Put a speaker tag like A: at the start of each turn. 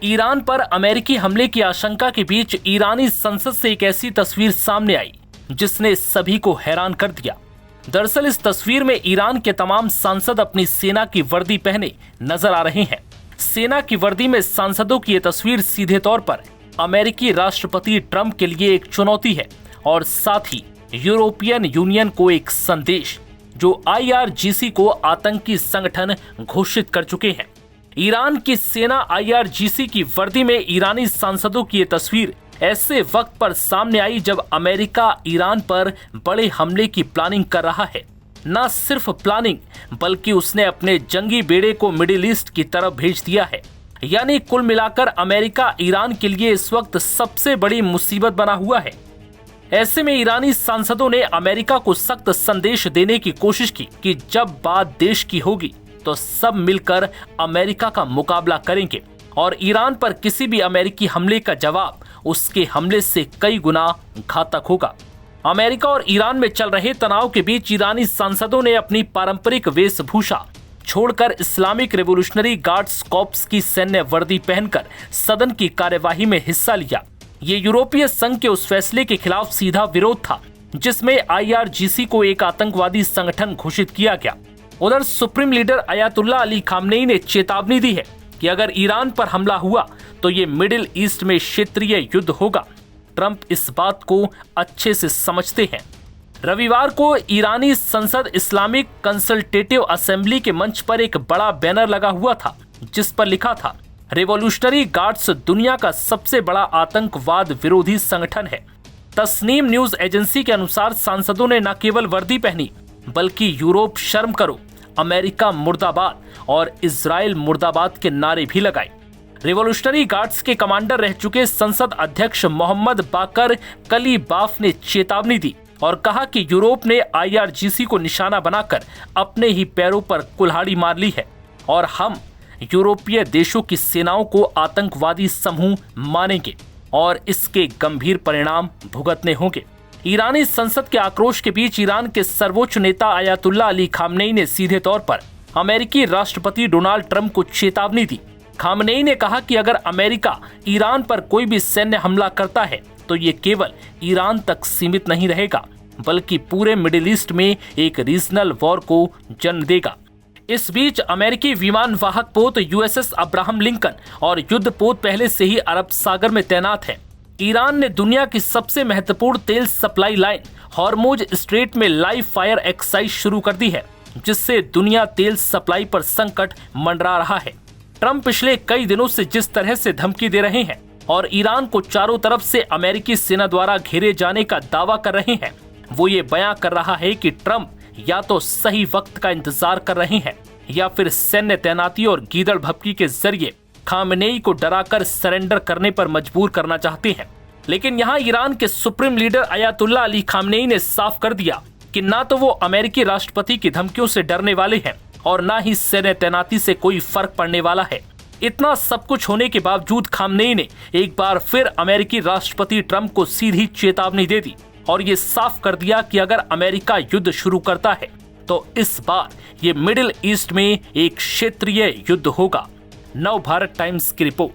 A: Iran पर अमेरिकी हमले की आशंका के बीच ईरानी संसद से एक ऐसी तस्वीर सामने आई जिसने सभी को हैरान कर दिया। दरअसल इस तस्वीर में ईरान के तमाम सांसद अपनी सेना की वर्दी पहने नजर आ रहे हैं। सेना की वर्दी में सांसदों की ये तस्वीर सीधे तौर पर अमेरिकी राष्ट्रपति ट्रंप के लिए एक चुनौती है और साथ ही यूरोपियन यूनियन को एक संदेश, जो IRGC को आतंकी संगठन घोषित कर चुके हैं। ईरान की सेना IRGC की वर्दी में ईरानी सांसदों की ये तस्वीर ऐसे वक्त पर सामने आई जब अमेरिका ईरान पर बड़े हमले की प्लानिंग कर रहा है। न सिर्फ प्लानिंग, बल्कि उसने अपने जंगी बेड़े को मिडिल ईस्ट की तरफ भेज दिया है। यानी कुल मिलाकर अमेरिका ईरान के लिए इस वक्त सबसे बड़ी मुसीबत बना हुआ है। ऐसे में ईरानी सांसदों ने अमेरिका को सख्त संदेश देने की कोशिश की कि जब बात देश की होगी तो सब मिलकर अमेरिका का मुकाबला करेंगे और ईरान पर किसी भी अमेरिकी हमले का जवाब उसके हमले से कई गुना घातक होगा। अमेरिका और ईरान में चल रहे तनाव के बीच ईरानी सांसदों ने अपनी पारंपरिक वेशभूषा छोड़कर इस्लामिक रेवोल्यूशनरी गार्ड्स कॉर्प्स की सैन्य वर्दी पहनकर सदन की कार्यवाही में हिस्सा लिया। ये यूरोपीय संघ के उस फैसले के खिलाफ सीधा विरोध था जिसमें IRGC को एक आतंकवादी संगठन घोषित किया गया। उधर supreme leader Ayatollah Ali Khamenei ने चेतावनी दी है कि अगर ईरान पर हमला हुआ तो ये मिडिल ईस्ट में क्षेत्रीय युद्ध होगा। ट्रंप इस बात को अच्छे से समझते हैं। रविवार को ईरानी संसद इस्लामिक कंसल्टेटिव असेंबली के मंच पर एक बड़ा बैनर लगा हुआ था जिस पर लिखा था, रेवोल्यूशनरी गार्ड्स दुनिया का सबसे बड़ा आतंकवाद विरोधी संगठन है। तस्नीम न्यूज एजेंसी के अनुसार सांसदों ने न केवल वर्दी पहनी बल्कि यूरोप शर्म करो, अमेरिका मुर्दाबाद और इजराइल मुर्दाबाद के नारे भी लगाए। रेवोल्यूशनरी गार्ड्स के कमांडर रह चुके संसद अध्यक्ष मोहम्मद बाकर कलीबाफ ने चेतावनी दी और कहा कि यूरोप ने IRGC को निशाना बनाकर अपने ही पैरों पर कुल्हाड़ी मार ली है और हम यूरोपीय देशों की सेनाओं को आतंकवादी समूह मानेंगे और इसके गंभीर परिणाम भुगतने होंगे। ईरानी संसद के आक्रोश के बीच ईरान के सर्वोच्च नेता अयातुल्ला अली खामनेई ने सीधे तौर पर अमेरिकी राष्ट्रपति डोनाल्ड ट्रंप को चेतावनी दी। खामनेई ने कहा कि अगर अमेरिका ईरान पर कोई भी सैन्य हमला करता है तो ये केवल ईरान तक सीमित नहीं रहेगा बल्कि पूरे मिडिल ईस्ट में एक रीजनल वॉर को जन्म देगा। इस बीच अमेरिकी विमान वाहक पोत USS अब्राहम लिंकन और युद्ध पोत पहले से ही अरब सागर में तैनात है। ईरान ने दुनिया की सबसे महत्वपूर्ण तेल सप्लाई लाइन हॉर्मुज स्ट्रेट में लाइव फायर एक्सरसाइज शुरू कर दी है जिससे दुनिया तेल सप्लाई पर संकट मंडरा रहा है। ट्रंप पिछले कई दिनों से जिस तरह से धमकी दे रहे हैं और ईरान को चारों तरफ से अमेरिकी सेना द्वारा घेरे जाने का दावा कर रहे हैं, वो ये बयां कर रहा है कि ट्रंप या तो सही वक्त का इंतजार कर रहे हैं या फिर सैन्य तैनाती और गीदड़ भभकी के जरिए खामनेई को डराकर सरेंडर करने पर मजबूर करना चाहते हैं। लेकिन यहाँ ईरान के supreme leader Ayatollah Ali Khamenei ने साफ कर दिया कि ना तो वो अमेरिकी राष्ट्रपति की धमकियों से डरने वाले हैं और ना ही सैन्य तैनाती से कोई फर्क पड़ने वाला है। इतना सब कुछ होने के बावजूद खामनेई ने एक बार फिर अमेरिकी राष्ट्रपति ट्रंप को सीधी चेतावनी दे दी और ये साफ कर दिया कि अगर अमेरिका युद्ध शुरू करता है तो इस बार ये मिडिल ईस्ट में एक क्षेत्रीय युद्ध होगा। नव भारत टाइम्स की रिपोर्ट।